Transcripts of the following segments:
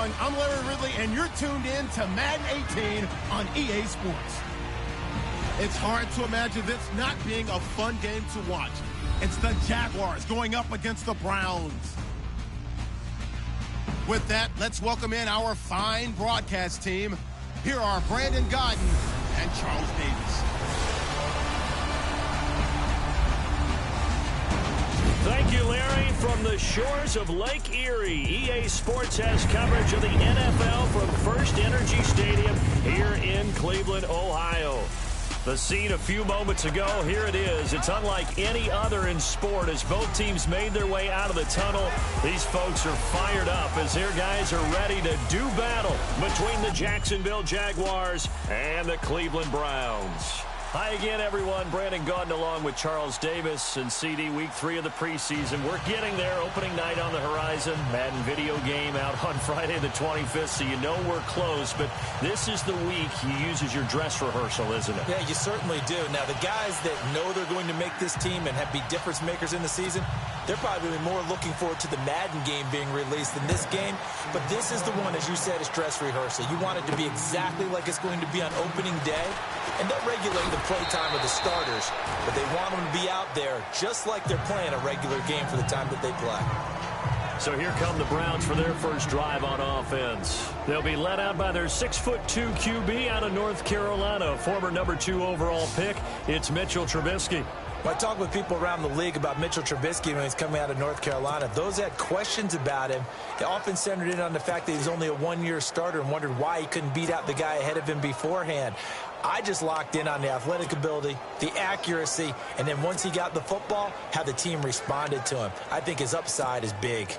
everyone. I'm Larry Ridley, and you're tuned in to Madden 18 on EA Sports. It's hard to imagine this not being a fun game to watch. It's the Jaguars going up against the Browns. With that, let's welcome in our fine broadcast team. Here are Brandon Godden and Charles Davis. Thank you, Larry. From the shores of Lake Erie, EA Sports has coverage of the NFL from First Energy Stadium here in Cleveland, Ohio. The scene a few moments ago, here it is. It's unlike any other in sport as both teams made their way out of the tunnel. These folks are fired up as their guys are ready to do battle between the Jacksonville Jaguars and the Cleveland Browns. Hi again, everyone. Brandon Gaudin along with Charles Davis and CD Week 3 of the preseason. We're getting there. Opening night on the horizon. Madden video game out on Friday the 25th, so you know we're close. But this is the week you use as your dress rehearsal, isn't it? Yeah, you certainly do. Now, the guys that know they're going to make this team and be difference makers in the season, they're probably more looking forward to the Madden game being released than this game. But this is the one, as you said, is dress rehearsal. You want it to be exactly like it's going to be on opening day. And they'll regulate the play time of the starters, but they want them to be out there just like they're playing a regular game for the time that they play. So here come the Browns for their first drive on offense. They'll be led out by their 6'2" QB out of North Carolina, former number 2 overall pick. It's Mitchell Trubisky. When I talk with people around the league about Mitchell Trubisky when he's coming out of North Carolina, those that had questions about him, they often centered in on the fact that he's only a one-year starter and wondered why he couldn't beat out the guy ahead of him beforehand. I just locked in on the athletic ability, the accuracy, and then once he got the football, how the team responded to him. I think his upside is big.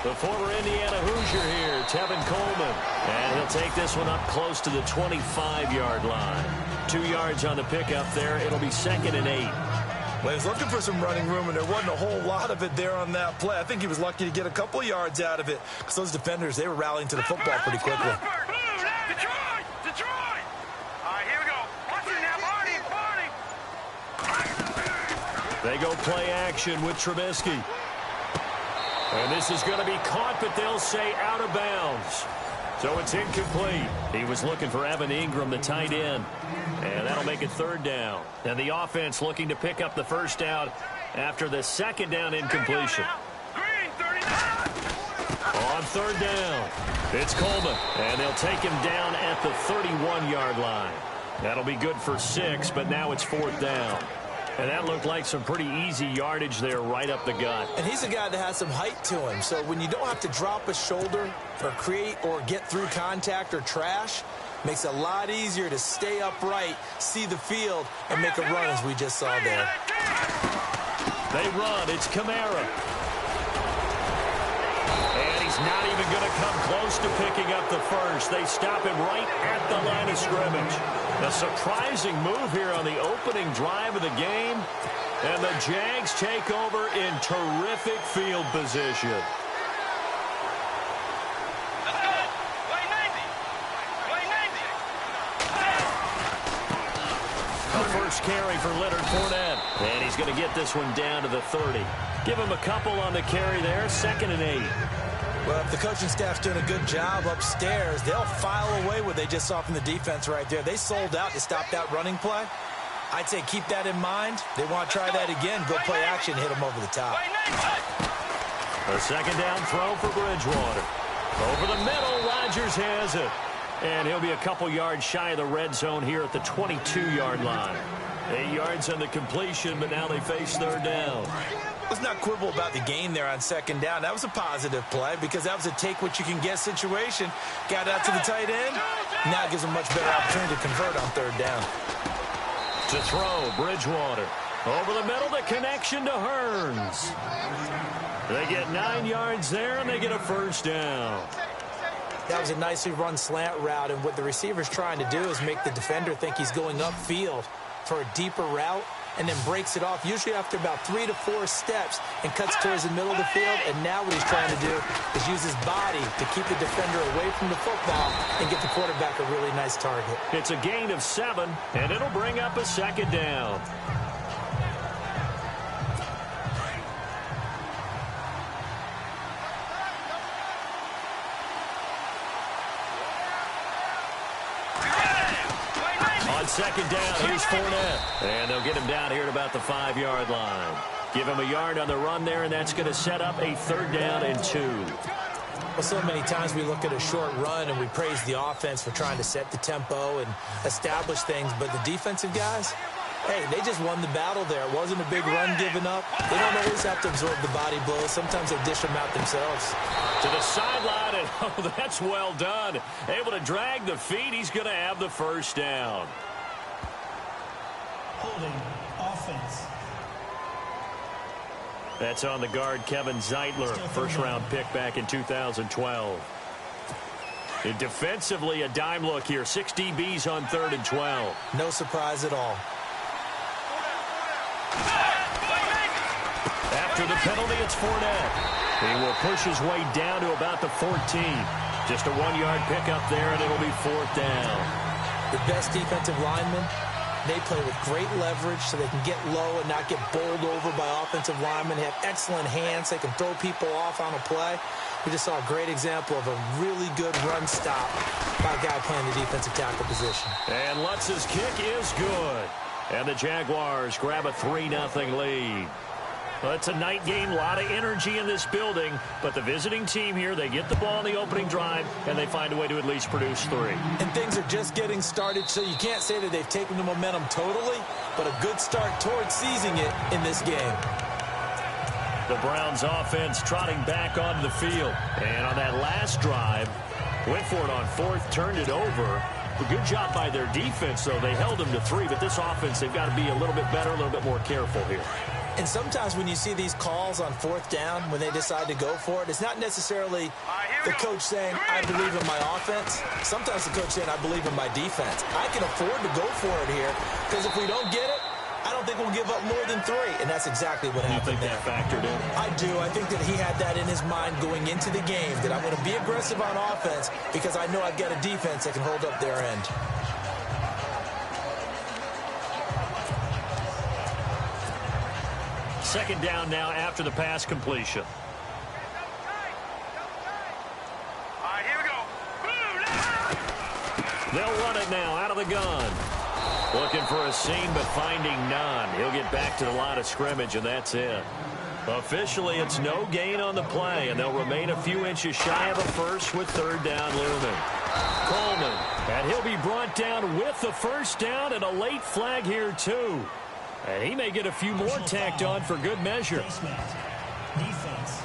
The former Indiana Hoosier here, Tevin Coleman. And he'll take this one up close to the 25-yard line. 2 yards on the pickup there. It'll be 2nd and 8. Well, he was looking for some running room, and there wasn't a whole lot of it there on that play. I think he was lucky to get a couple of yards out of it because those defenders, they were rallying to the football pretty quickly. Detroit! All right, here we go. Watch it now, Barney. They go play action with Trubisky. And this is going to be caught, but they'll say out of bounds. So it's incomplete. He was looking for Evan Ingram, the tight end. And that'll make it 3rd down. And the offense looking to pick up the first down after the 2nd down incompletion. On 3rd down, it's Coleman. And they'll take him down at the 31-yard line. That'll be good for 6, but now it's 4th down. And that looked like some pretty easy yardage there right up the gut. And he's a guy that has some height to him. So when you don't have to drop a shoulder or create or get through contact or trash, makes it a lot easier to stay upright, see the field, and make a run as we just saw there. They run. It's Kamara. And he's not even going to come close to picking up the first. They stop him right at the line of scrimmage. A surprising move here on the opening drive of the game. And the Jags take over in terrific field position. A first carry for Leonard Fournette. And he's going to get this one down to the 30. Give him a couple on the carry there. 2nd and 8. Well, if the coaching staff's doing a good job upstairs, they'll file away what they just saw from the defense right there. They sold out to stop that running play. I'd say keep that in mind. They want to try that again, go play action, hit them over the top. A 2nd down throw for Bridgewater. Over the middle, Rodgers has it. And he'll be a couple yards shy of the red zone here at the 22-yard line. 8 yards on the completion, but now they face 3rd down. Let's not quibble about the gain there on 2nd down. That was a positive play because that was a take-what-you-can-get situation. Got out to the tight end. Now it gives them much better opportunity to convert on 3rd down. To throw, Bridgewater. Over the middle, the connection to Hearns. They get 9 yards there, and they get a first down. That was a nicely run slant route, and what the receiver's trying to do is make the defender think he's going upfield for a deeper route, and then breaks it off, usually after about 3 to 4 steps, and cuts towards the middle of the field. And now what he's trying to do is use his body to keep the defender away from the football and get the quarterback a really nice target. It's a gain of 7, and it'll bring up a second down. On second down, here's Fournette. And they'll get him down here at about the 5-yard line. Give him a yard on the run there, and that's going to set up a 3rd down and 2. Well, so many times we look at a short run and we praise the offense for trying to set the tempo and establish things, but the defensive guys, hey, they just won the battle there. It wasn't a big run given up. They don't always have to absorb the body blows. Sometimes they dish them out themselves. To the sideline, and oh, that's well done. Able to drag the feet. He's going to have the 1st down. Holding offense. That's on the guard, Kevin Zeitler, 1st-round pick back in 2012. And defensively, a dime look here. 6 DBs on 3rd and 12. No surprise at all. After the penalty, it's Fournette. He will push his way down to about the 14. Just a 1-yard pickup there, and it'll be 4th down. The best defensive linemen, they play with great leverage so they can get low and not get bowled over by offensive linemen. They have excellent hands. They can throw people off on a play. We just saw a great example of a really good run stop by a guy playing the defensive tackle position. And Lutz's kick is good. And the Jaguars grab a 3-0 lead. Well, it's a night game, a lot of energy in this building, but the visiting team here, they get the ball in the opening drive, and they find a way to at least produce 3. And things are just getting started, so you can't say that they've taken the momentum totally, but a good start towards seizing it in this game. The Browns offense trotting back onto the field. And on that last drive, went for it on 4th, turned it over. A good job by their defense, though. They held them to 3, but this offense, they've got to be a little bit better, a little bit more careful here. And sometimes when you see these calls on 4th down, when they decide to go for it, it's not necessarily the coach saying, I believe in my offense. Sometimes the coach saying, I believe in my defense. I can afford to go for it here, because if we don't get it, I don't think we'll give up more than 3. And that's exactly what happened there. You think that factored in? I do. I think that he had that in his mind going into the game, that I'm going to be aggressive on offense because I know I've got a defense that can hold up their end. Second down now after the pass completion. All right, here we go. They'll run it now out of the gun. Looking for a seam, but finding none. He'll get back to the line of scrimmage, and that's it. Officially, it's no gain on the play, and they'll remain a few inches shy of a 1st with 3rd down looming. Coleman, and he'll be brought down with the 1st down and a late flag here, too. And he may get a few more tacked on for good measure. Defense.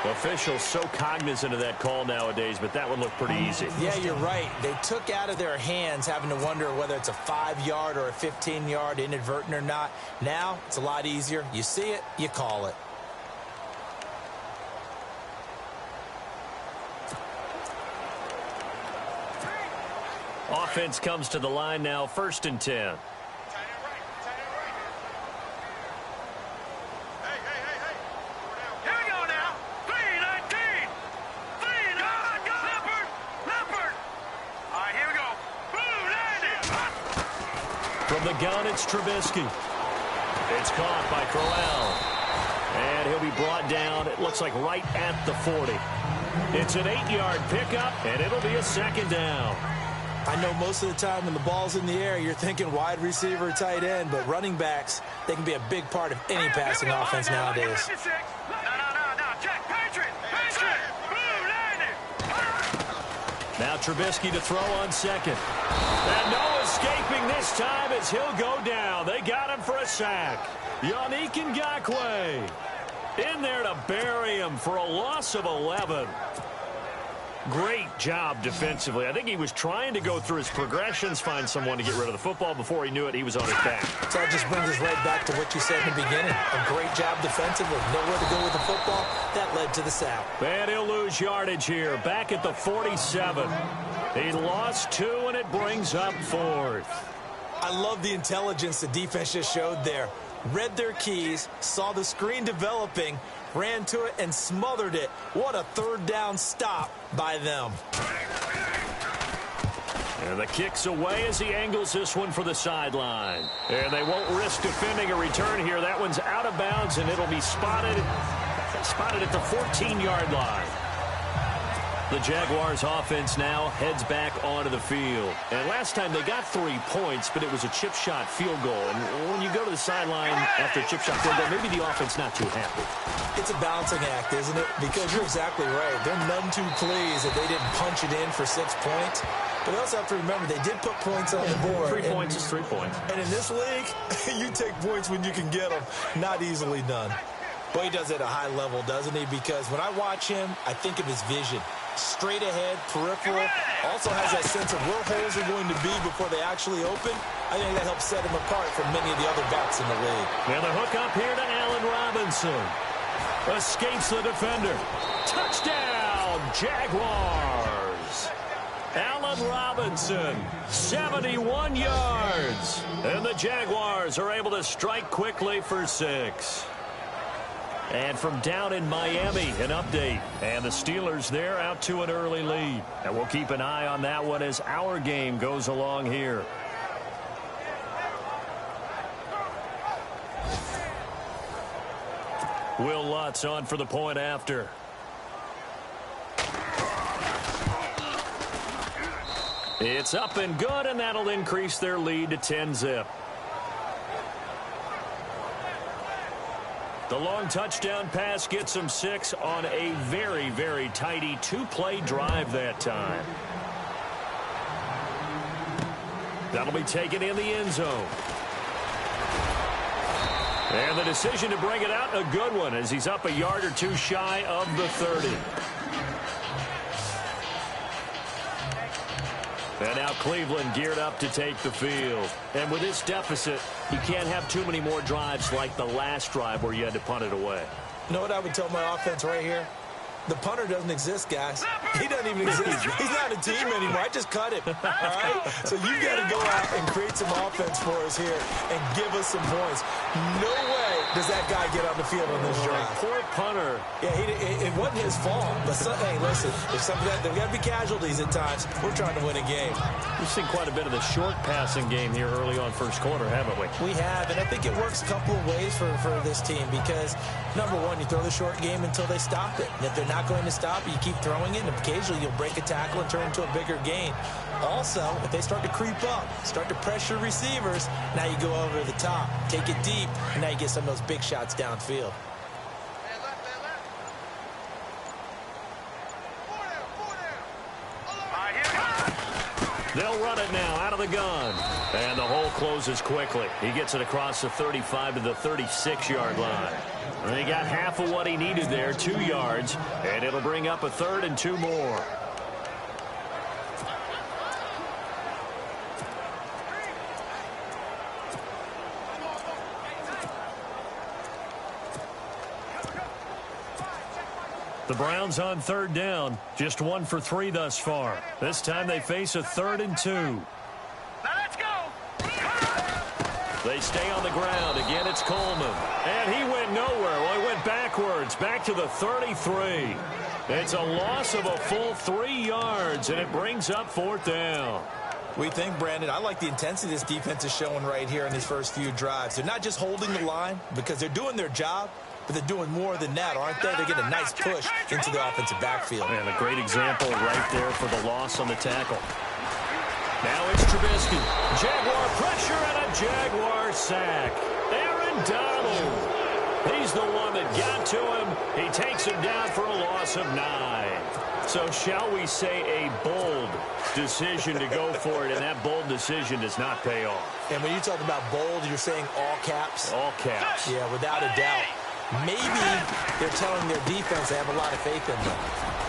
Officials so cognizant of that call nowadays, but that would look pretty easy. Yeah, you're right. They took out of their hands having to wonder whether it's a 5-yard or a 15-yard inadvertent or not. Now, it's a lot easier. You see it, you call it. Offense comes to the line now, 1st and 10. From the gun, it's Trubisky. It's caught by Crowell. And he'll be brought down, it looks like right at the 40. It's an 8-yard pickup, and it'll be a 2nd down. I know most of the time when the ball's in the air, you're thinking wide receiver, tight end, but running backs, they can be a big part of any passing offense nowadays. Now Trubisky to throw on 2nd. And no escaping this time as he'll go down. They got him for a sack. Yannick Ngakoue in there to bury him for a loss of 11. Great job defensively. I think he was trying to go through his progressions, find someone to get rid of the football. Before he knew it, he was on his back. So that just brings us right back to what you said in the beginning. A great job defensively. Nowhere to go with the football. That led to the sack. And he'll lose yardage here. Back at the 47. He lost 2, and it brings up 4th. I love the intelligence the defense just showed there. Read their keys, saw the screen developing, ran to it, and smothered it. What a third down stop by them. And the kick's away as he angles this one for the sideline. And they won't risk defending a return here. That one's out of bounds, and it'll be spotted at the 14-yard line. The Jaguars offense now heads back onto the field. And last time they got 3 points, but it was a chip shot field goal. And when you go to the sideline after a chip shot field goal, maybe the offense not too happy. It's a balancing act, isn't it? Because you're exactly right. They're none too pleased that they didn't punch it in for 6 points. But they also have to remember they did put points on the board. 3 points is 3 points. And in this league, you take points when you can get them. Not easily done. But he does it at a high level, doesn't he? Because when I watch him, I think of his vision. Straight ahead, peripheral. Also has that sense of where holes are going to be before they actually open. I think that helps set him apart from many of the other backs in the league. And the hook up here to Allen Robinson. Escapes the defender. Touchdown, Jaguars. Allen Robinson, 71 yards. And the Jaguars are able to strike quickly for 6. And from down in Miami, an update. And the Steelers there out to an early lead. And we'll keep an eye on that one as our game goes along here. Will Lutz on for the point after. It's up and good, and that'll increase their lead to 10-zip. The long touchdown pass gets them 6 on a very, very tidy 2-play drive that time. That'll be taken in the end zone. And the decision to bring it out, a good one, as he's up a yard or two shy of the 30. And now Cleveland geared up to take the field. And with this deficit, you can't have too many more drives like the last drive where you had to punt it away. You know what I would tell my offense right here? The punter doesn't exist, guys. He doesn't even exist. He's not a team anymore. I just cut him. All right? So you've got to go out and create some offense for us here and give us some points. No way does that guy get on the field on this drive. Poor punter. Yeah, it wasn't his fault. But, hey, listen, if there's got to be casualties at times. We're trying to win a game. We've seen quite a bit of the short passing game here early on first quarter, haven't we? We have, and I think it works a couple of ways for this team because, number one, you throw the short game until they stop it. And if they're not going to stop it, you keep throwing it, and occasionally you'll break a tackle and turn into a bigger gain. Also, if they start to creep up, start to pressure receivers, now you go over the top, take it deep, and now you get some of those big shots downfield. They'll run it now out of the gun. And the hole closes quickly. He gets it across the 35 to the 36-yard line. And he got half of what he needed there, 2 yards. And it'll bring up a 3rd and 2 more. The Browns on 3rd down. Just 1 for 3 thus far. This time they face a 3rd and 2. Now let's go. They stay on the ground. Again, it's Coleman. And he went nowhere. Well, he went backwards. Back to the 33. It's a loss of a full 3 yards, and it brings up 4th down. We think, Brandon, I like the intensity this defense is showing right here in these first few drives. They're not just holding the line because they're doing their job, but they're doing more than that, aren't they? They're getting a nice push into the offensive backfield. And a great example right there for the loss on the tackle. Now it's Trubisky. Jaguar pressure and a Jaguar sack. Aaron Donald. He's the one that got to him. He takes him down for a loss of 9. So shall we say a bold decision to go for it, and that bold decision does not pay off. And when you talk about bold, you're saying all caps? All caps. Yeah, without a doubt. Maybe they're telling their defense they have a lot of faith in them.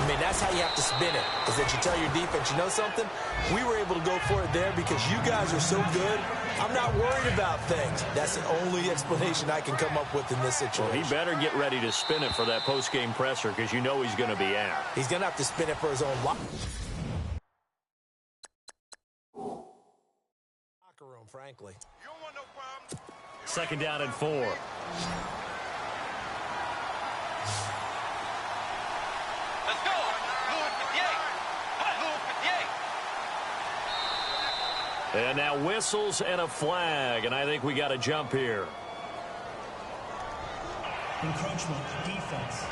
I mean, that's how you have to spin it, is that you tell your defense, you know something? We were able to go for it there because you guys are so good. I'm not worried about things. That's the only explanation I can come up with in this situation. Well, he better get ready to spin it for that post-game presser because you know he's going to be out. He's going to have to spin it for his own locker room. frankly. You don't want no problem. Second down and 4. Let's go. Louis 58. And now whistles and a flag, and I think we got a jump here. Encroachment, defense.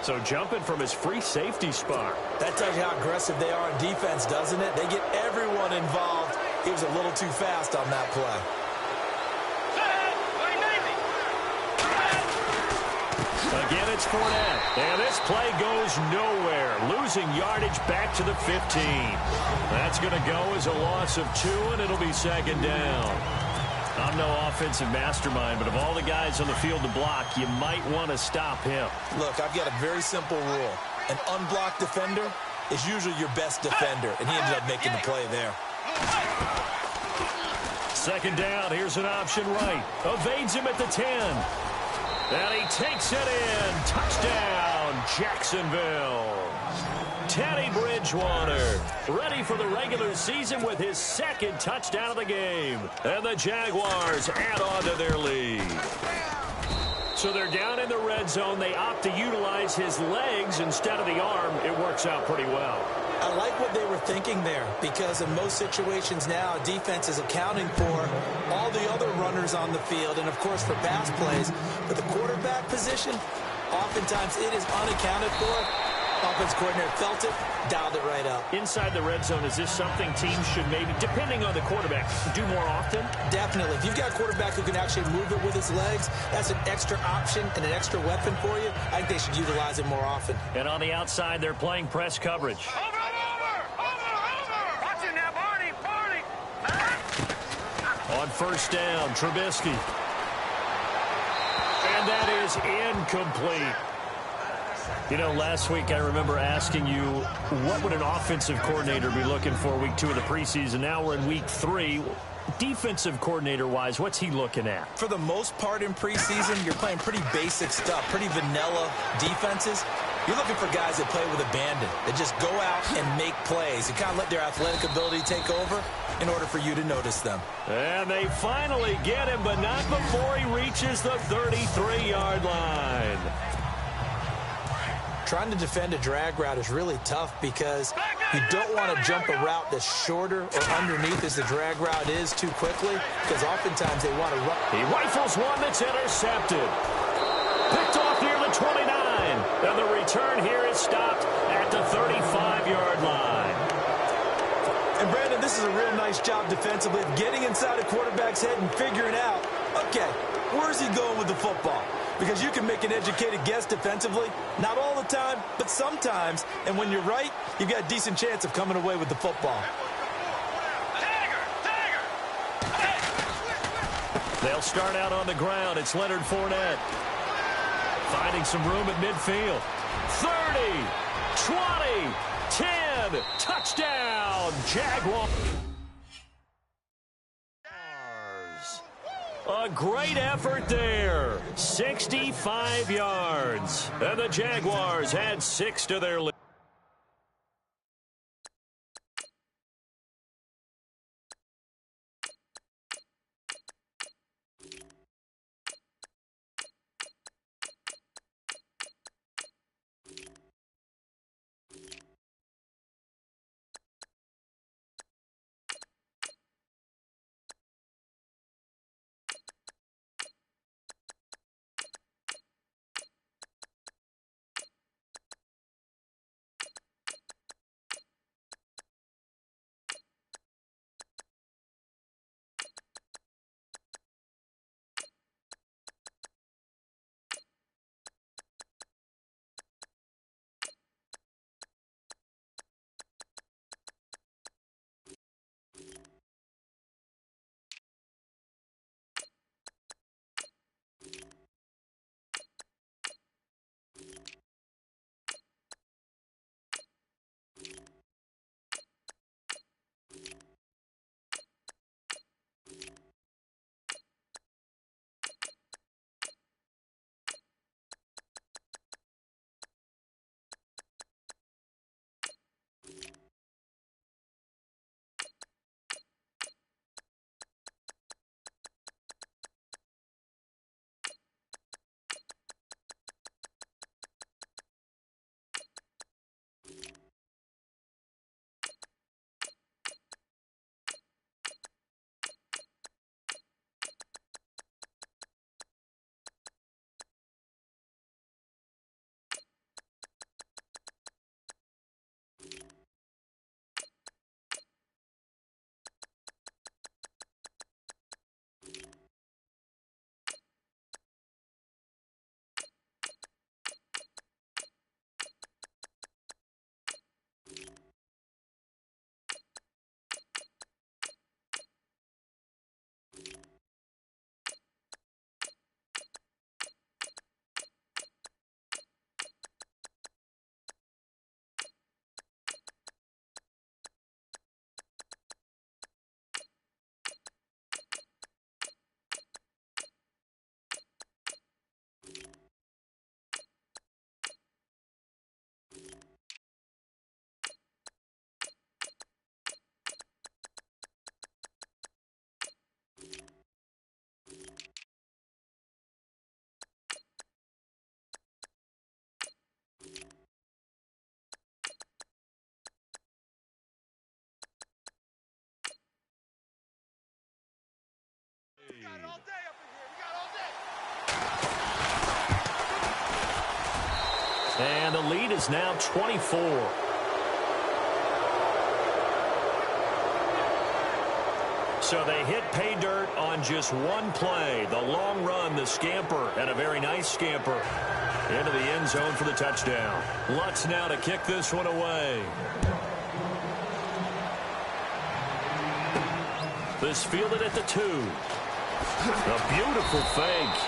So jumping from his free safety spot. That tells you how aggressive they are on defense, doesn't it? They get everyone involved. He was a little too fast on that play. Again, it's Fournette. And this play goes nowhere. Losing yardage back to the 15. That's going to go as a loss of 2, and it'll be second down. I'm no offensive mastermind, but of all the guys on the field to block, you might want to stop him. Look, I've got a very simple rule. An unblocked defender is usually your best defender, and he ended up making the play there. Second down, here's an option right. Evades him at the 10. And he takes it in. Touchdown, Jacksonville. Teddy Bridgewater ready for the regular season with his second touchdown of the game. And the Jaguars add on to their lead. So they're down in the red zone. They opt to utilize his legs instead of the arm. It works out pretty well. I like what they were thinking there, because in most situations now, defense is accounting for all the other runners on the field and, of course, for pass plays. But the quarterback position, oftentimes it is unaccounted for. Offense coordinator felt it, dialed it right up. Inside the red zone, is this something teams should maybe, depending on the quarterback, do more often? Definitely. If you've got a quarterback who can actually move it with his legs, that's an extra option and an extra weapon for you. I think they should utilize it more often. And on the outside, they're playing press coverage. Over. Watch it now, Barney. On first down, Trubisky. And that is incomplete. You know, last week I remember asking you, what would an offensive coordinator be looking for week 2 of the preseason? Now we're in week 3. Defensive coordinator-wise, what's he looking at? For the most part in preseason, you're playing pretty basic stuff, pretty vanilla defenses. You're looking for guys that play with abandon, that just go out and make plays and kind of let their athletic ability take over in order for you to notice them. And they finally get him, but not before he reaches the 33-yard line. Trying to defend a drag route is really tough because you don't want to jump a route that's shorter or underneath as the drag route is too quickly, because oftentimes they want to run. He rifles one that's intercepted. Picked off near the 29. And the return here is stopped at the 35-yard line. And Brandon, this is a real nice job defensively of getting inside a quarterback's head and figuring out, okay, where's he going with the football? Because you can make an educated guess defensively. Not all the time, but sometimes. And when you're right, you've got a decent chance of coming away with the football. They'll start out on the ground. It's Leonard Fournette. Finding some room at midfield. 30, 20, 10. Touchdown, Jaguars. A great effort there. 65 yards. And the Jaguars had 6 to their lead. And the lead is now 24. So they hit pay dirt on just one play. The long run, the scamper, and a very nice scamper into the end zone for the touchdown. Lutz now to kick this one away. This fielded at the 2. A beautiful fake.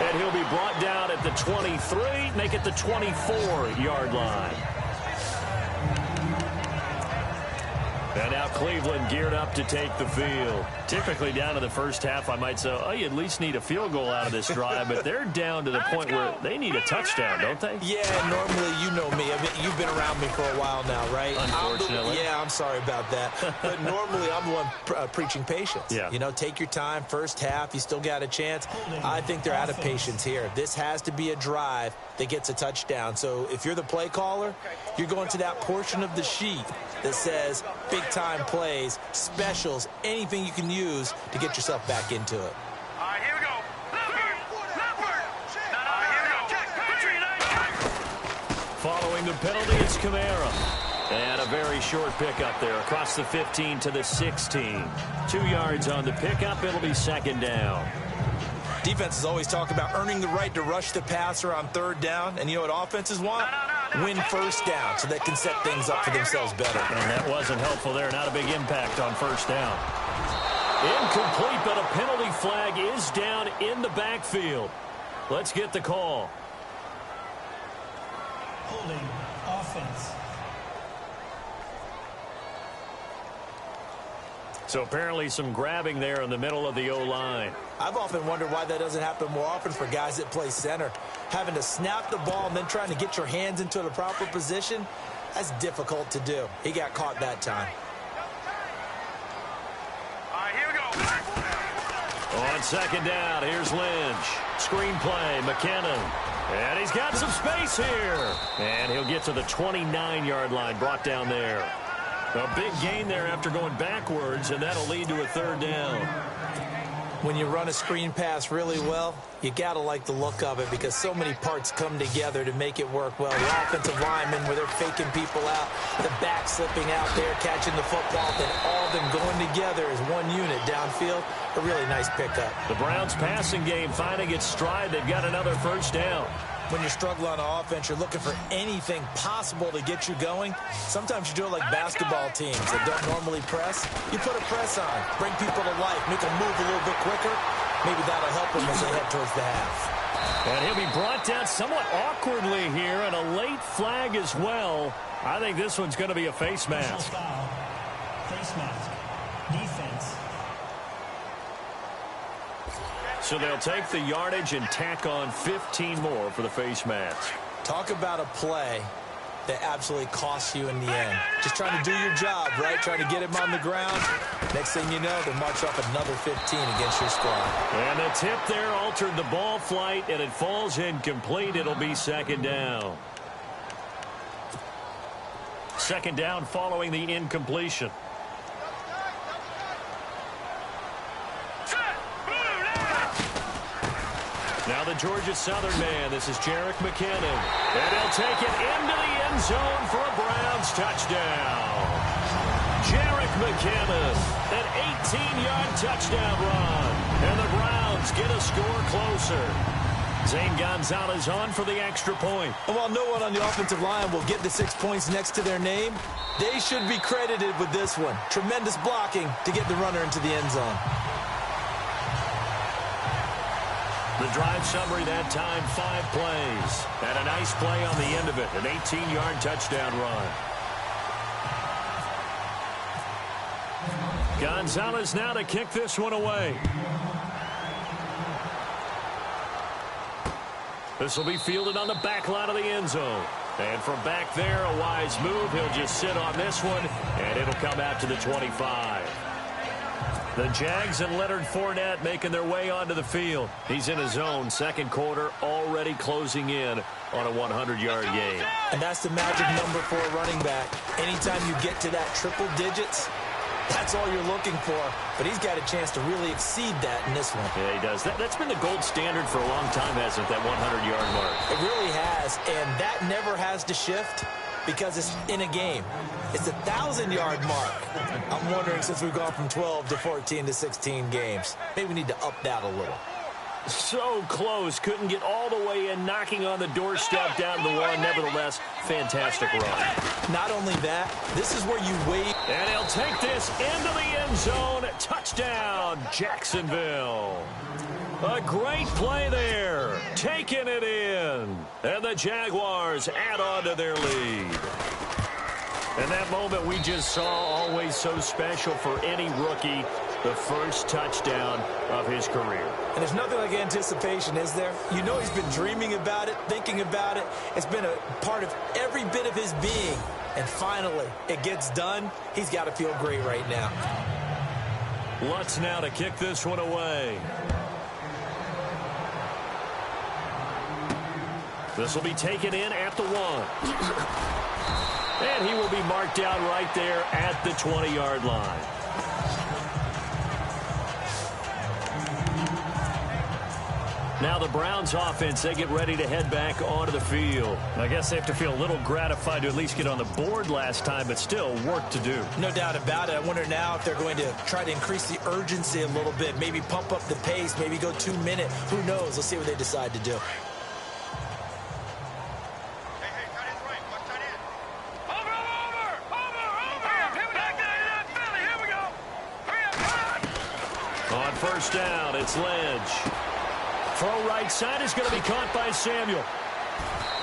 And he'll be brought down at the 23, make it the 24-yard line. And now Cleveland geared up to take the field. Typically down to the first half, I might say, oh, you at least need a field goal out of this drive. But they're down to the point where they need a touchdown, don't they? Yeah, normally you know me. I mean, you've been around me for a while now, right? Unfortunately. I'm sorry about that. But normally I'm the one preaching patience. Yeah. You know, take your time. First half, you still got a chance. I think they're out of patience here. This has to be a drive that gets a touchdown. So if you're the play caller, you're going to that portion of the sheet that says big-time plays, specials, anything you can use to get yourself back into it. All right, here we go. Leopard. Here we go. Following the penalty, it's Kamara. And a very short pickup there across the 15 to the 16. 2 yards on the pickup. It'll be second down. Defenses always talk about earning the right to rush the passer on third down. And you know what offenses want? Win first down so they can set things up for themselves better. And that wasn't helpful there. Not a big impact on first down. Incomplete, but a penalty flag is down in the backfield. Let's get the call. Holding offense. So apparently some grabbing there in the middle of the O-line. I've often wondered why that doesn't happen more often for guys that play center. Having to snap the ball and then trying to get your hands into the proper position, that's difficult to do. He got caught that time. All right, here we go. On second down, here's Lynch. Screen play, McKinnon. And he's got some space here. And he'll get to the 29-yard line, brought down there. A big gain there after going backwards, and that'll lead to a third down. When you run a screen pass really well, you got to like the look of it because so many parts come together to make it work well. The offensive linemen, where they're faking people out, the back slipping out there, catching the football, then all of them going together as one unit downfield. A really nice pickup. The Browns' passing game finding its stride. They've got another first down. When you're struggling on offense, you're looking for anything possible to get you going. Sometimes you do it like basketball teams that don't normally press. You put a press on, bring people to life, make them move a little bit quicker. Maybe that'll help them as they head towards the half. And he'll be brought down somewhat awkwardly here, and a late flag as well. I think this one's going to be a face mask. Face mask. Defense. So they'll take the yardage and tack on 15 more for the face mask. Talk about a play that absolutely costs you in the end. Just trying to do your job, right? Trying to get him on the ground. Next thing you know, they march off another 15 against your squad. And the tip there altered the ball flight, and it falls incomplete. It'll be second down. Second down following the incompletion. Now the Georgia Southern man, this is Jerick McKinnon. And he'll take it into the end zone for a Browns touchdown. Jerick McKinnon, an 18-yard touchdown run. And the Browns get a score closer. Zane Gonzalez on for the extra point. And while no one on the offensive line will get the 6 points next to their name, they should be credited with this one. Tremendous blocking to get the runner into the end zone. The drive summary that time, 5 plays. And a nice play on the end of it, an 18-yard touchdown run. Gonzalez now to kick this one away. This will be fielded on the back line of the end zone. And from back there, a wise move. He'll just sit on this one, and it'll come out to the 25. The Jags and Leonard Fournette making their way onto the field. He's in his zone, second quarter, already closing in on a 100-yard game. And that's the magic number for a running back. Anytime you get to that triple digits, That's all you're looking for, but he's got a chance to really exceed that in this one. Yeah, he does. That's been the gold standard for a long time, hasn't it, that 100-yard mark? It really has, and that never has to shift because it's in a game. It's a 1,000-yard mark. I'm wondering, since we've gone from 12 to 14 to 16 games, maybe we need to up that a little. So close. Couldn't get all the way in, knocking on the doorstep down to the one. Nevertheless, fantastic run. Not only that, this is where you wait. And he'll take this into the end zone. Touchdown, Jacksonville. A great play there. Taking it in. And the Jaguars add on to their lead. And that moment we just saw, always so special for any rookie. The first touchdown of his career. And there's nothing like anticipation, is there? You know he's been dreaming about it, thinking about it. It's been a part of every bit of his being. And finally, it gets done. He's got to feel great right now. Lutz now to kick this one away. This will be taken in at the 1. And he will be marked down right there at the 20-yard line. Now the Browns offense, they get ready to head back onto the field. I guess they have to feel a little gratified to at least get on the board last time, but still work to do. No doubt about it. I wonder now if they're going to try to increase the urgency a little bit, maybe pump up the pace, maybe go 2 minute. Who knows? Let's see what they decide to do. On first down, it's Lynch. Throw right side is going to be caught by Samuel.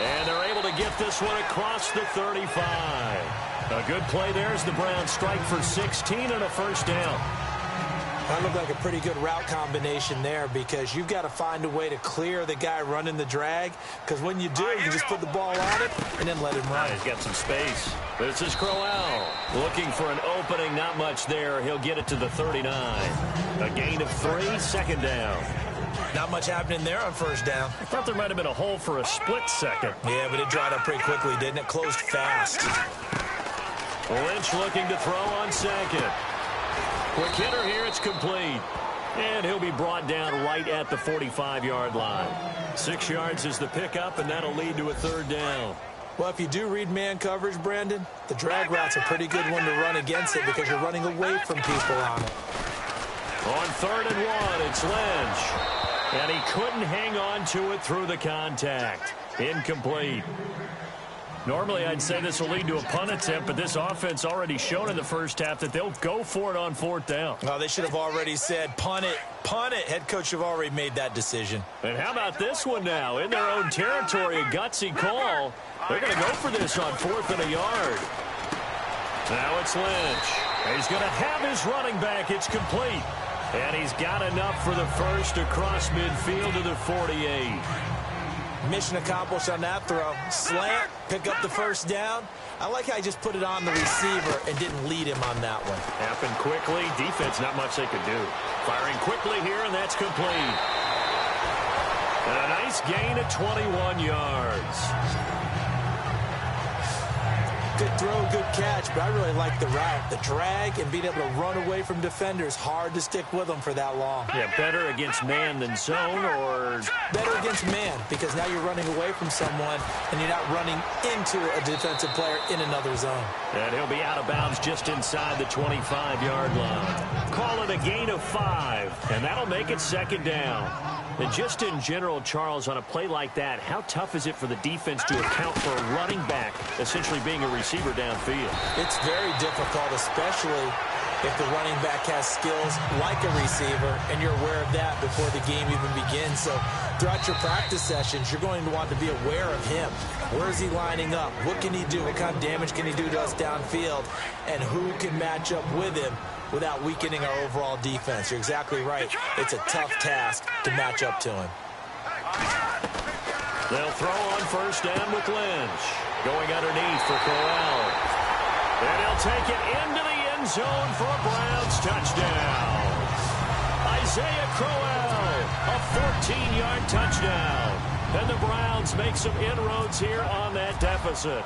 And they're able to get this one across the 35. A good play there as the Browns strike for 16 and a first down. That looked like a pretty good route combination there because you've got to find a way to clear the guy running the drag. Because when you do, you just put the ball on it and then let him run. He's got some space. This is Crowell looking for an opening. Not much there. He'll get it to the 39. A gain of 3, second down. Not much happening there on first down. I thought there might have been a hole for a split second. Yeah, but it dried up pretty quickly, didn't it? Closed fast. Lynch looking to throw on second. Quick hitter here, it's complete. And he'll be brought down right at the 45-yard line. 6 yards is the pickup, and that'll lead to a third down. Well, if you do read man coverage, Brandon, the drag route's a pretty good one to run against it because you're running away from people on it. On 3rd and 1, it's Lynch. And he couldn't hang on to it through the contact. Incomplete. Normally, I'd say this will lead to a punt attempt, but this offense already shown in the first half that they'll go for it on 4th down. Oh, they should have already said, punt it, punt it. Head coach have already made that decision. And how about this one now? In their own territory, a gutsy call. They're going to go for this on 4th and a yard. Now it's Lynch. He's going to have his running back. It's complete. And he's got enough for the first across midfield to the 48. Mission accomplished on that throw. Slant, pick up the first down. I like how he just put it on the receiver and didn't lead him on that one. Happened quickly. Defense, not much they could do. Firing quickly here, and that's complete. And a nice gain of 21 yards. Good throw, good catch, but I really like the route. The drag and being able to run away from defenders. Hard to stick with them for that long. Yeah, better against man than zone, or better against man, because now you're running away from someone and you're not running into a defensive player in another zone. And he'll be out of bounds just inside the 25-yard line. Call it a gain of 5, and that'll make it 2nd down. And just in general, Charles, on a play like that, how tough is it for the defense to account for a running back essentially being a receiver downfield? It's very difficult, especially if the running back has skills like a receiver, and you're aware of that before the game even begins. So throughout your practice sessions, you're going to want to be aware of him. Where is he lining up? What can he do? What kind of damage can he do to us downfield? And who can match up with him without weakening our overall defense? You're exactly right. It's a tough task to match up to him. They'll throw on first down with Lynch. Going underneath for Crowell. And he'll take it into the end zone for a Browns touchdown. Isaiah Crowell, a 14-yard touchdown. And the Browns make some inroads here on that deficit.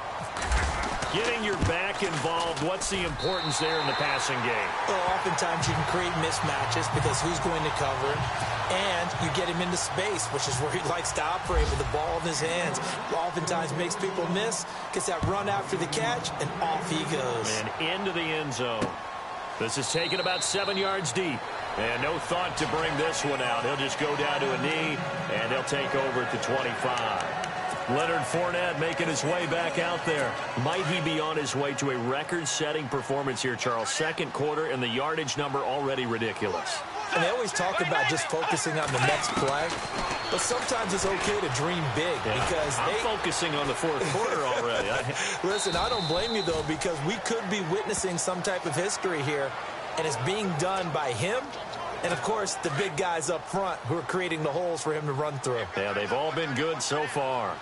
Getting your back involved, what's the importance there in the passing game? Well, oftentimes you can create mismatches because who's going to cover him, and you get him into space, which is where he likes to operate with the ball in his hands. Oftentimes makes people miss, gets that run after the catch, and off he goes. And into the end zone. This is taken about 7 yards deep. And no thought to bring this one out. He'll just go down to a knee, and they'll take over at the 25. Leonard Fournette making his way back out there. Might he be on his way to a record-setting performance here, Charles? Second quarter, and the yardage number already ridiculous. And they always talk about just focusing on the next play, but sometimes it's okay to dream big because I'm focusing on the fourth quarter already. Listen, I don't blame you, though, because we could be witnessing some type of history here, and it's being done by him and, of course, the big guys up front who are creating the holes for him to run through. Yeah, they've all been good so far.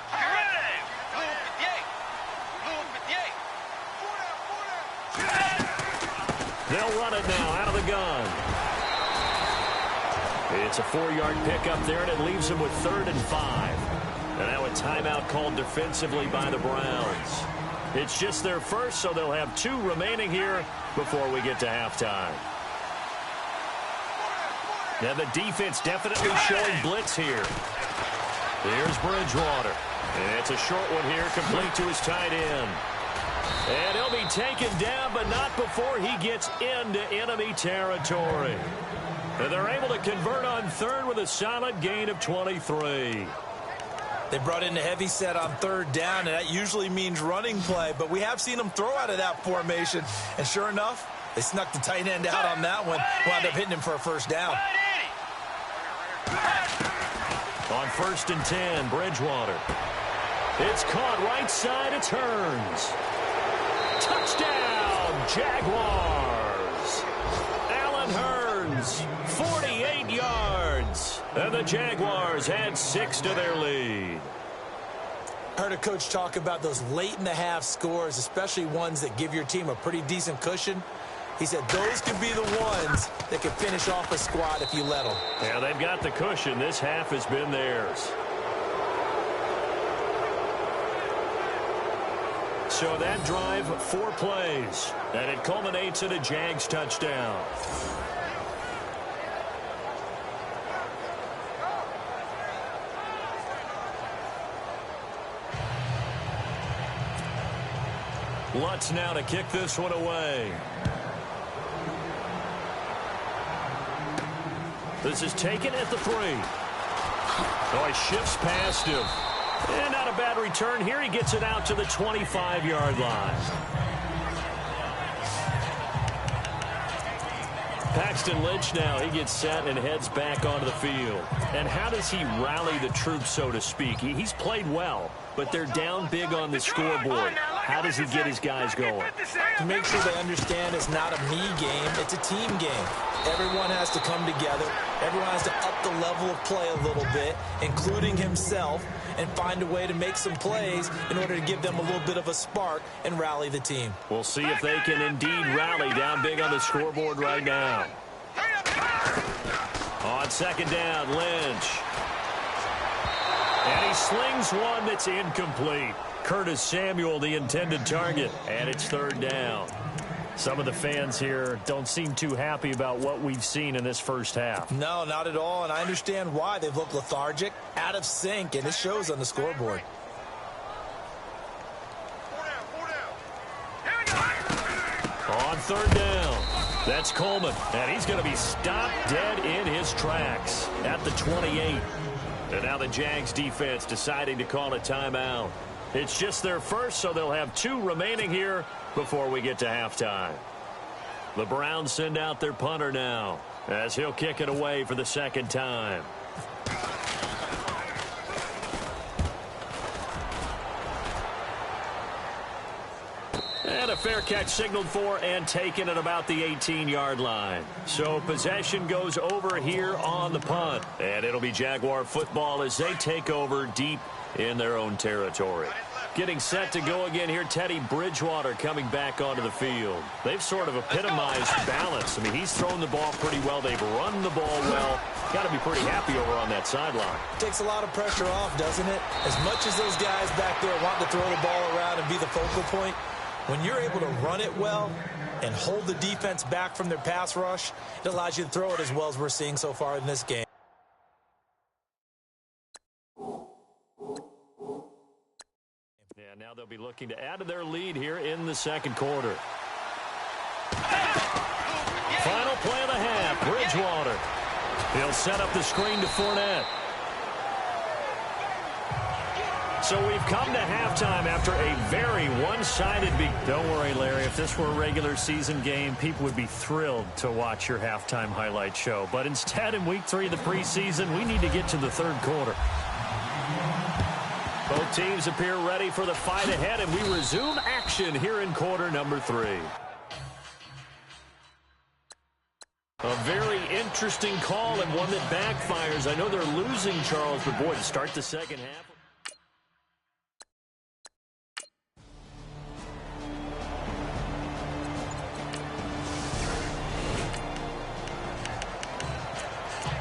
They'll run it now out of the gun. It's a 4-yard pickup there, and it leaves them with 3rd and 5. And now a timeout called defensively by the Browns. It's just their first, so they'll have 2 remaining here before we get to halftime. Now the defense definitely showing blitz here. Here's Bridgewater. And it's a short one here, complete to his tight end. And he'll be taken down, but not before he gets into enemy territory. And they're able to convert on 3rd with a solid gain of 23. They brought in a heavy set on 3rd down, and that usually means running play, but we have seen them throw out of that formation. And sure enough, they snuck the tight end out on that one, wound up hitting him for a first down. On 1st and 10, Bridgewater. It's caught right side, it's Hearns. Touchdown, Jaguars. Allen Hearns, 48 yards. And the Jaguars add 6 to their lead. Heard a coach talk about those late-in-the-half scores, especially ones that give your team a pretty decent cushion. He said those could be the ones that could finish off a squad if you let them. Yeah, they've got the cushion. This half has been theirs. So that drive, 4 plays, and it culminates in a Jags touchdown. Lutz now to kick this one away. This is taken at the 3. Oh, he shifts past him. And not a bad return here. He gets it out to the 25-yard line. Paxton Lynch now, he gets set and heads back onto the field. And how does he rally the troops, so to speak? He's played well, but they're down big on the scoreboard. How does he get his guys going? To make sure they understand it's not a me game, it's a team game. Everyone has to come together. Everyone has to up the level of play a little bit, including himself, and find a way to make some plays in order to give them a little bit of a spark and rally the team. We'll see if they can indeed rally down big on the scoreboard right now. On 2nd down, Lynch. And he slings one that's incomplete. Curtis Samuel, the intended target, and it's 3rd down. Some of the fans here don't seem too happy about what we've seen in this first half. No, not at all, and I understand why. They've looked lethargic, out of sync, and it shows on the scoreboard. On 3rd down, that's Coleman, and he's going to be stopped dead in his tracks at the 28. And now the Jags defense deciding to call a timeout. It's just their first, so they'll have 2 remaining here before we get to halftime. The Browns send out their punter now as he'll kick it away for the 2nd time. And a fair catch signaled for and taken at about the 18-yard line. So possession goes over here on the punt. And it'll be Jaguar football as they take over deep in their own territory. Getting set to go again here, Teddy Bridgewater coming back onto the field. They've sort of epitomized balance. I mean, he's thrown the ball pretty well. They've run the ball well. Got to be pretty happy over on that sideline. Takes a lot of pressure off, doesn't it? As much as those guys back there want to throw the ball around and be the focal point, When you're able to run it well and hold the defense back from their pass rush, it allows you to throw it as well as we're seeing so far in this game. Yeah, now they'll be looking to add to their lead here in the second quarter. Final play of the half, Bridgewater. He'll set up the screen to Fournette. So we've come to halftime after a very one-sided Don't worry, Larry. If this were a regular season game, people would be thrilled to watch your halftime highlight show. But instead, in week 3 of the preseason, we need to get to the third quarter. Both teams appear ready for the fight ahead, and we resume action here in quarter number 3. A very interesting call and one that backfires. I know they're losing, Charles, but boy, to start the second half.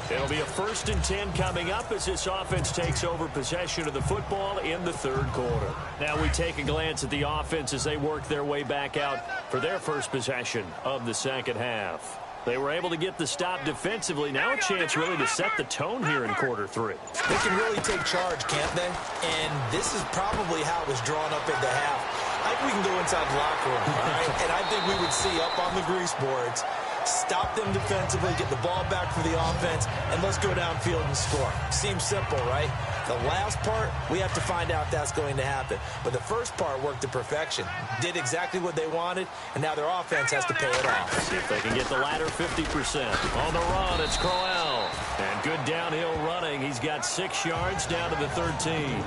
It'll be a 1st and 10 coming up as this offense takes over possession of the football in the third quarter. Now we take a glance at the offense as they work their way back out for their first possession of the second half. They were able to get the stop defensively. Now a chance really to set the tone here in quarter 3. They can really take charge, can't they? And this is probably how it was drawn up into half. I think we can go inside the locker room, all right? And I think we would see up on the grease boards, stop them defensively, get the ball back for the offense, and let's go downfield and score. Seems simple, right? The last part, we have to find out if that's going to happen. But the first part worked to perfection. Did exactly what they wanted, and now their offense has to pay it off. See if they can get the latter 50%. On the run, it's Crowell. And good downhill running. He's got 6 yards down to the 13.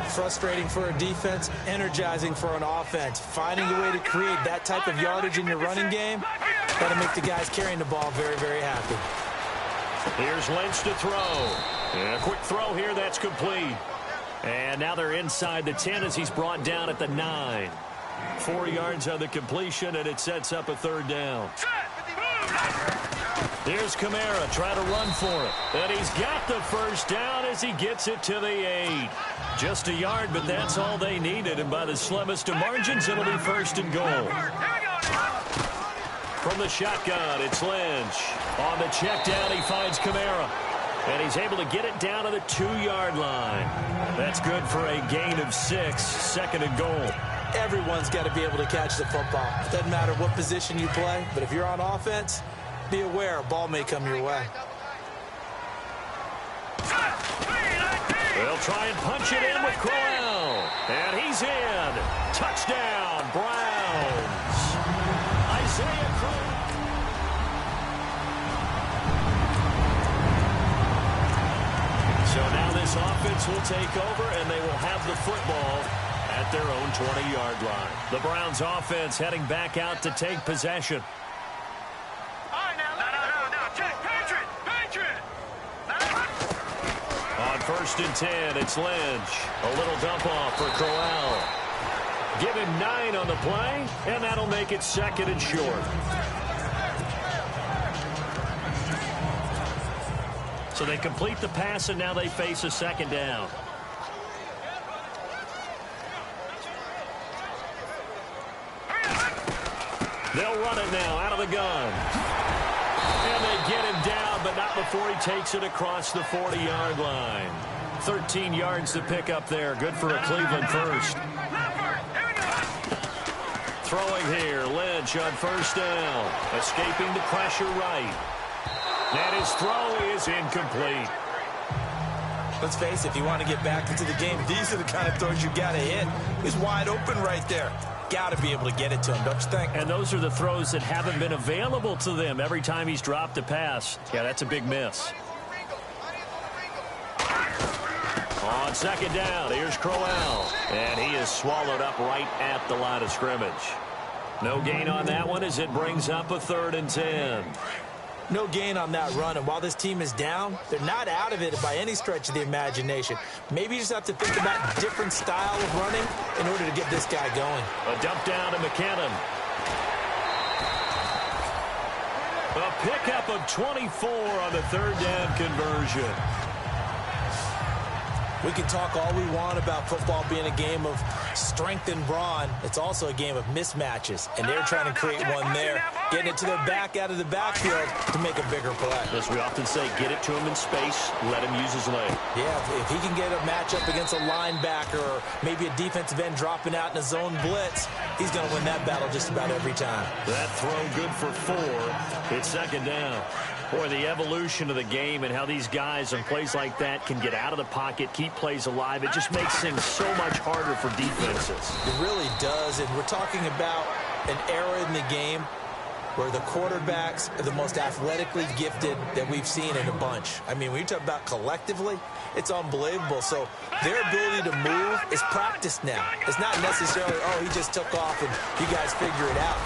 Frustrating for a defense, energizing for an offense. Finding a way to create that type of yardage in your running game, got to make the guys carrying the ball very, very happy. Here's Lynch to throw. And a quick throw here, that's complete. And now they're inside the 10 as he's brought down at the 9. 4 yards on the completion, and it sets up a 3rd down. Here's Kamara, try to run for it. And he's got the first down as he gets it to the 8. Just a yard, but that's all they needed. And by the slimmest of margins, it'll be 1st and goal. From the shotgun, it's Lynch. On the check down, he finds Kamara. And he's able to get it down to the 2-yard line. That's good for a gain of 6, 2nd and goal. Everyone's got to be able to catch the football. It doesn't matter what position you play, but if you're on offense, be aware a ball may come your way. They'll try and punch it in with Crowell. And he's in. Touchdown, Browns. Isaiah Crowell. So now this offense will take over, and they will have the football at their own 20-yard line. The Browns offense heading back out to take possession. On 1st and 10, it's Lynch. A little dump off for Crowell. Give him 9 on the play, and that'll make it 2nd and short. So they complete the pass, and now they face a 2nd down. They'll run it now out of the gun. And they get him down, but not before he takes it across the 40-yard line. 13 yards to pick up there. Good for a Cleveland first. Throwing here, Lynch on 1st down. Escaping the pressure right. And his throw is incomplete. Let's face it, if you want to get back into the game, these are the kind of throws you got to hit. He's wide open right there. Got to be able to get it to him, don't you think? And those are the throws that haven't been available to them every time he's dropped a pass. Yeah, that's a big miss. On 2nd down, here's Crowell. And he is swallowed up right at the line of scrimmage. No gain on that one as it brings up a 3rd and 10. No gain on that run, and while this team is down, they're not out of it by any stretch of the imagination. Maybe you just have to think about a different style of running in order to get this guy going. A dump down to McKinnon. A pickup of 24 on the 3rd down conversion. We can talk all we want about football being a game of strength and brawn. It's also a game of mismatches, and they're trying to create one there, getting it to their back out of the backfield to make a bigger play. As we often say, get it to him in space, let him use his leg. Yeah, if he can get a matchup against a linebacker or maybe a defensive end dropping out in a zone blitz, he's going to win that battle just about every time. That throw good for 4. It's second down. Boy, the evolution of the game and how these guys on plays like that can get out of the pocket, keep plays alive, it just makes things so much harder for defenses. It really does, and we're talking about an era in the game where the quarterbacks are the most athletically gifted that we've seen in a bunch. I mean, when you talk about collectively, it's unbelievable. So their ability to move is practiced now. It's not necessarily, oh, he just took off and you guys figure it out.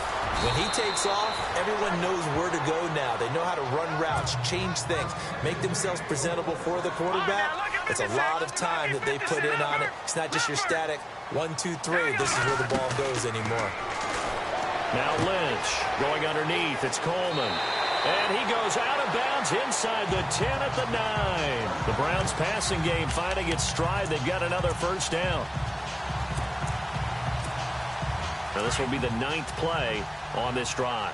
When he takes off, everyone knows where to go now. They know how to run routes, change things, make themselves presentable for the quarterback. It's a lot of time that they put in on it. It's not just your static 1, 2, 3. This is where the ball goes anymore. Now Lynch going underneath. It's Coleman. And he goes out of bounds inside the 10 at the 9. The Browns passing game finding its stride. They've got another first down. Now this will be the 9th play on this drive.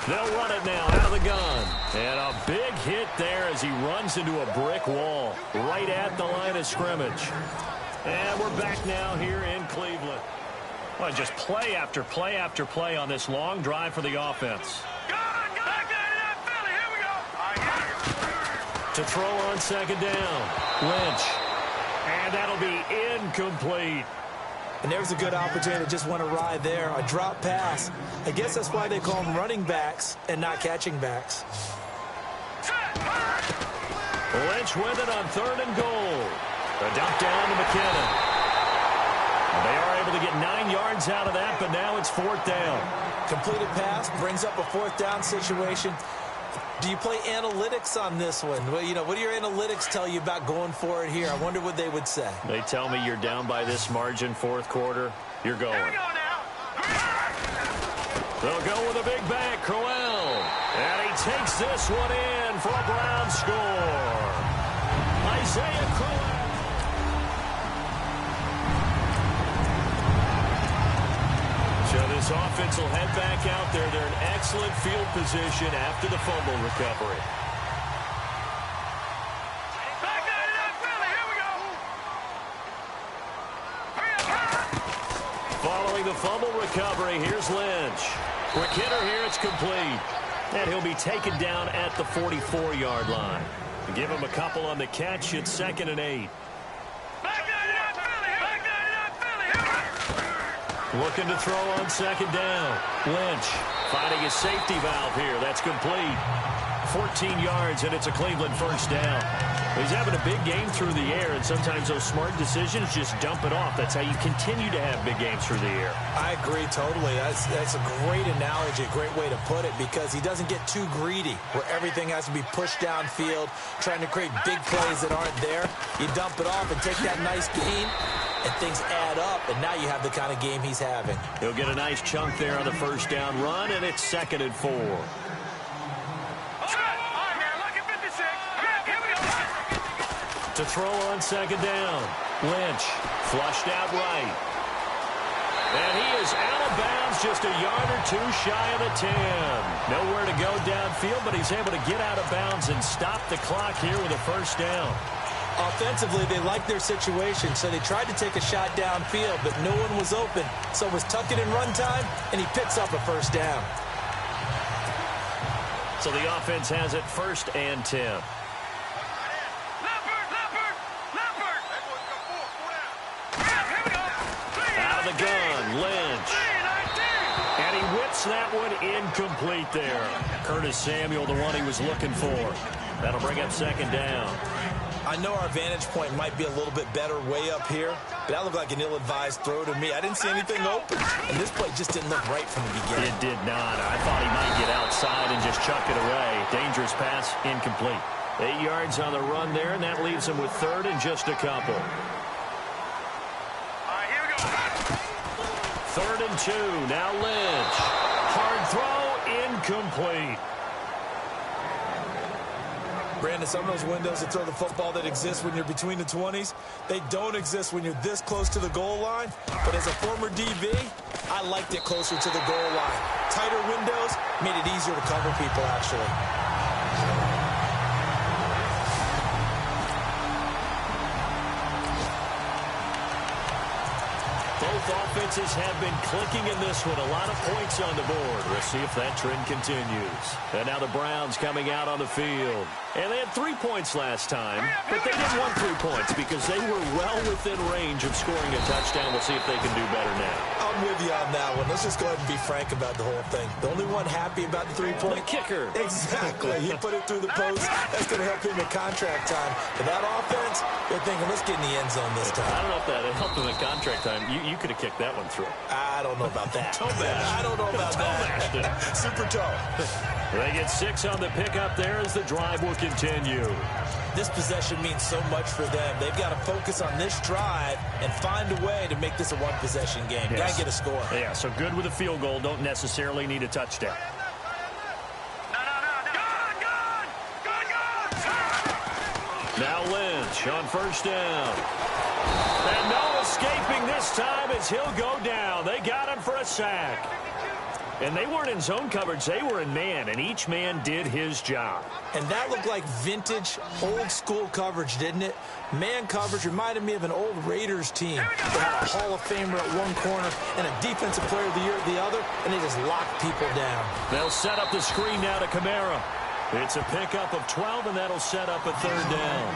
They'll run it now out of the gun. And a big hit there as he runs into a brick wall right at the line of scrimmage. And we're back now here in Cleveland. Well, just play after play after play on this long drive for the offense. To throw on second down. Lynch. And that'll be incomplete. And there's a good opportunity to just want to ride there. A drop pass. I guess that's why they call them running backs and not catching backs. Lynch with it on 3rd and goal. A dump down to McKinnon. They are able to get 9 yards out of that, but now it's 4th down. Completed pass brings up a 4th down situation. Do you play analytics on this one? Well, you know, what do your analytics tell you about going for it here? I wonder what they would say. They tell me you're down by this margin, 4th quarter. You're going. They'll go with a big back, Crowell. And he takes this one in for a Brown score. Isaiah Crowell. So this offense will head back out there. They're in excellent field position after the fumble recovery. Following the fumble recovery, here's Lynch. Quick hitter here, it's complete. And he'll be taken down at the 44-yard line. Give him a couple on the catch. It's 2nd and 8. Looking to throw on second down. Lynch finding his safety valve here. That's complete. 14 yards, and it's a Cleveland first down. He's having a big game through the air, and sometimes those smart decisions just dump it off. That's how you continue to have big games through the air. I agree totally. That's a great analogy, a great way to put it, because he doesn't get too greedy where everything has to be pushed downfield, trying to create big plays that aren't there. You dump it off and take that nice gain, and things add up, and now you have the kind of game he's having. He'll get a nice chunk there on the first down run, and it's 2nd and 4. To throw on second down. Lynch flushed out right. And he is out of bounds just a yard or two shy of the 10. Nowhere to go downfield, but he's able to get out of bounds and stop the clock here with a first down. Offensively, they liked their situation, so they tried to take a shot downfield, but no one was open. So it was tuck it in run time, and he picks up a first down. So the offense has it 1st and 10. Out of the gun, Lynch. And he whips that one incomplete there. Curtis Samuel, the one he was looking for. That'll bring up second down. I know our vantage point might be a little bit better way up here, but that looked like an ill-advised throw to me. I didn't see anything open, and this play just didn't look right from the beginning. It did not. I thought he might get outside and just chuck it away. Dangerous pass, incomplete. 8 yards on the run there, and that leaves him with 3rd and just a couple. 3rd and 2. Now Lynch. Hard throw, incomplete. Brandon, some of those windows to throw the football that exist when you're between the 20s, they don't exist when you're this close to the goal line. But as a former DB, I liked it closer to the goal line. Tighter windows made it easier to cover people, actually. Both offenses have been clicking in this one. A lot of points on the board. We'll see if that trend continues. And now the Browns coming out on the field. And they had 3 points last time, but they didn't want 3 points because they were well within range of scoring a touchdown. We'll see if they can do better now. I'm with you on that one. Let's just go ahead and be frank about the whole thing. The only one happy about the 3-point kicker. Exactly. He put it through the post. That's going to help him in contract time. But that offense, they're thinking, let's get in the end zone this time. I don't know if that helped him in contract time. You could have kicked that one through. I don't know about that. I don't know about that. Super toe. They get 6 on the pickup there as the drive will continue. This possession means so much for them. They've got to focus on this drive and find a way to make this a one-possession game. Yes. Got to get a score. Yeah, so good with a field goal. Don't necessarily need a touchdown. Now Lynch on first down. And no escaping this time as he'll go down. They got him for a sack. And they weren't in zone coverage. They were in man, and each man did his job. And that looked like vintage, old-school coverage, didn't it? Man coverage reminded me of an old Raiders team. They had a Hall of Famer at one corner and a Defensive Player of the Year at the other, and they just locked people down. They'll set up the screen now to Kamara. It's a pickup of 12, and that'll set up a third down.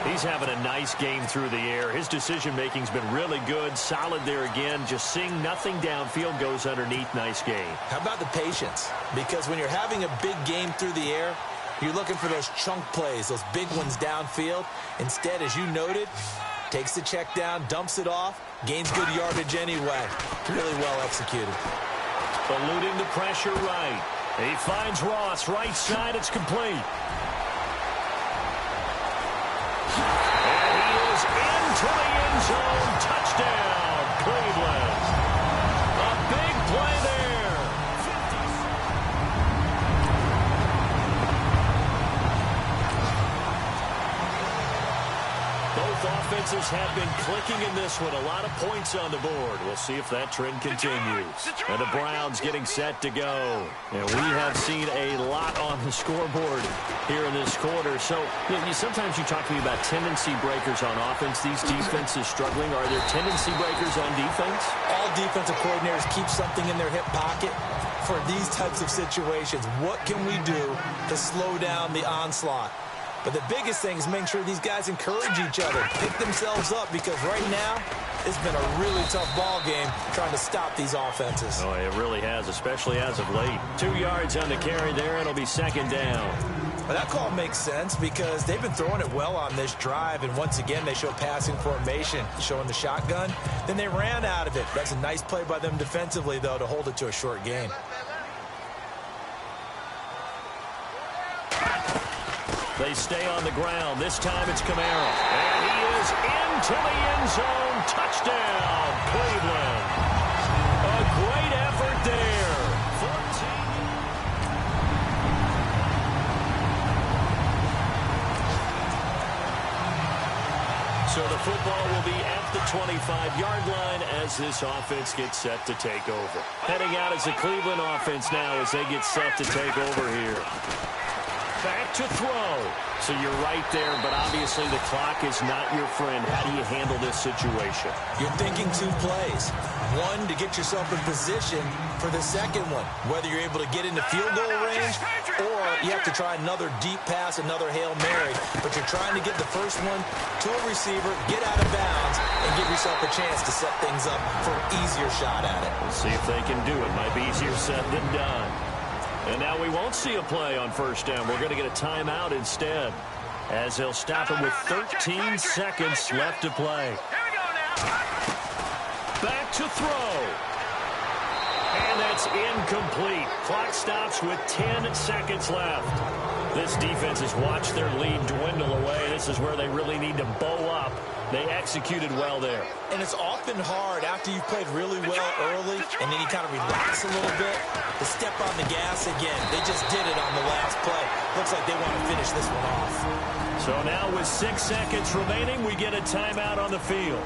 He's having a nice game through the air. His decision-making's been really good. Solid there again. Just seeing nothing downfield goes underneath. Nice game. How about the patience? Because when you're having a big game through the air, you're looking for those chunk plays, those big ones downfield. Instead, as you noted, takes the check down, dumps it off, gains good yardage anyway. Really well executed. Eluding the pressure right. He finds Ross. Right side, it's complete. Into the end zone, touchdown, Cleveland. A big play there. Both offenses have been clicking in this one. A lot of points on the board. We'll see if that trend continues. And the Browns getting set to go. And we have seen a lot on the scoreboard here in this quarter. So sometimes you talk to me about tendency breakers on offense. These defenses struggling. Are there tendency breakers on defense? All defensive coordinators keep something in their hip pocket for these types of situations. What can we do to slow down the onslaught? But the biggest thing is making sure these guys encourage each other, pick themselves up, because right now it's been a really tough ball game trying to stop these offenses. Oh, it really has, especially as of late. 2 yards on the carry there, and it'll be second down. Well, that call makes sense because they've been throwing it well on this drive, and once again they show passing formation, showing the shotgun. Then they ran out of it. That's a nice play by them defensively, though, to hold it to a short gain. They stay on the ground. This time it's Kamara. And he is into the end zone. Touchdown, Cleveland. A great effort there. 14. So the football will be at the 25-yard line as this offense gets set to take over. Heading out is the Cleveland offense now as they get set to take over here. Back to throw. So you're right there, but obviously the clock is not your friend. How do you handle this situation? You're thinking 2 plays. One, to get yourself in position for the second one, whether you're able to get into field goal range or you have to try another deep pass, another Hail Mary, but you're trying to get the first one to a receiver, get out of bounds, and give yourself a chance to set things up for an easier shot at it. We'll see if they can do it. Might be easier said than done. And now we won't see a play on first down. We're going to get a timeout instead, as they'll stop him with 13 seconds left to play. Back to throw. And that's incomplete. Clock stops with 10 seconds left. This defense has watched their lead dwindle away. This is where they really need to bow up They executed well there. And it's often hard after you've played really well early and then you kind of relax a little bit to step on the gas again. They just did it on the last play. Looks like they want to finish this one off. So now with 6 seconds remaining, we get a timeout on the field.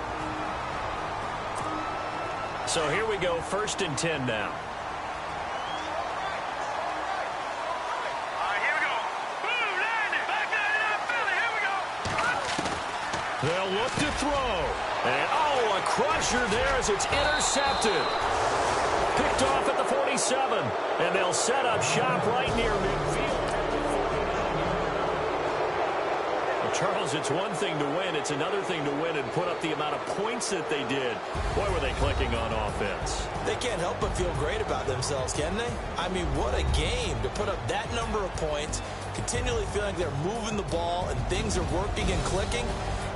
So here we go, 1st and 10 now. They'll look to throw. And, oh, a crusher there as it's intercepted. Picked off at the 47. And they'll set up shop right near midfield. Well, Charles, it's one thing to win. It's another thing to win and put up the amount of points that they did. Boy, were they clicking on offense. They can't help but feel great about themselves, can they? I mean, what a game to put up that number of points, continually feeling like they're moving the ball and things are working and clicking.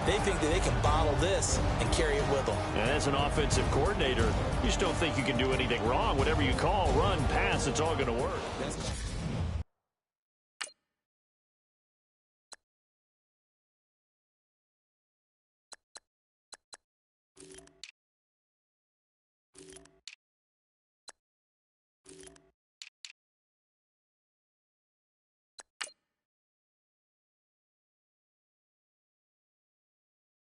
They think that they can bottle this and carry it with them. And as an offensive coordinator, you just don't think you can do anything wrong. Whatever you call, run, pass, it's all going to work.